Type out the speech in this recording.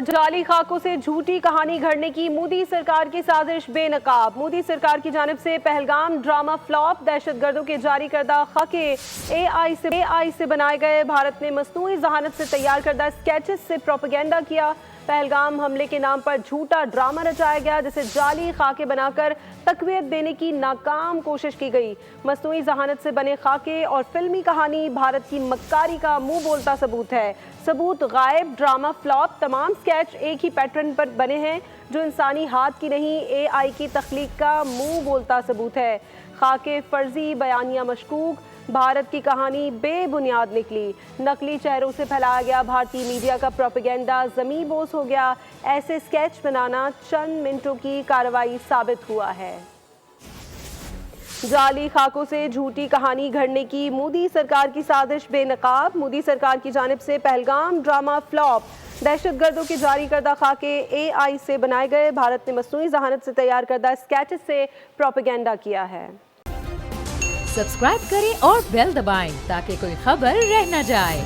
اور جعلی خاکوں سے جھوٹی کہانی گھڑنے کی مودی سرکار کی سازش بے نقاب۔ مودی سرکار کی جانب سے پہلگام ڈرامہ فلاپ، دہشت گردوں کے جاری کردہ خاکے اے آئی سے بنائے گئے، بھارت نے مصنوعی ذہانت سے تیار کردہ اسکیچز سے پروپیگنڈا کیا۔ پہلگام حملے کے نام پر جھوٹا ڈرامہ رچایا گیا جسے جعلی خاکے بنا کر تقویت دینے کی ناکام کوشش کی گئی۔ مصنوعی ذہانت سے بنے خاکے اور فلمی کہانی بھارت کی مکاری کا منہ بولتا ثبوت ہے۔ ثبوت غائب، ڈرامہ فلاپ، تمام سکیچ ایک ہی پیٹرن پر بنے ہیں جو انسانی ہاتھ کی نہیں، اے آئی کی تخلیق کا منہ بولتا ثبوت ہے۔ خاکے فرضی، بیانیہ مشکوک، بھارت کی کہانی بے بنیاد نکلی۔ نقلی چہروں سے پھیلایا گیا بھارتی میڈیا کا پروپیگنڈا زمیں بوس ہو گیا۔ ایسے سکیچ بنانا چند منٹوں کی کارروائی ثابت ہوا ہے۔ جعلی خاکوں سے جھوٹی کہانی گھڑنے کی مودی سرکار کی سازش بے نقاب۔ مودی سرکار کی جانب سے پہلگام ڈرامہ فلاپ، دہشت گردوں کے جاری کردہ خاکے اے آئی سے بنائے گئے، بھارت نے مصنوعی ذہانت سے تیار کردہ اسکیچز سے پروپیگنڈا کیا ہے۔ سبسکرائب کریں اور بیل دبائیں تاکہ کوئی خبر رہ نہ جائے۔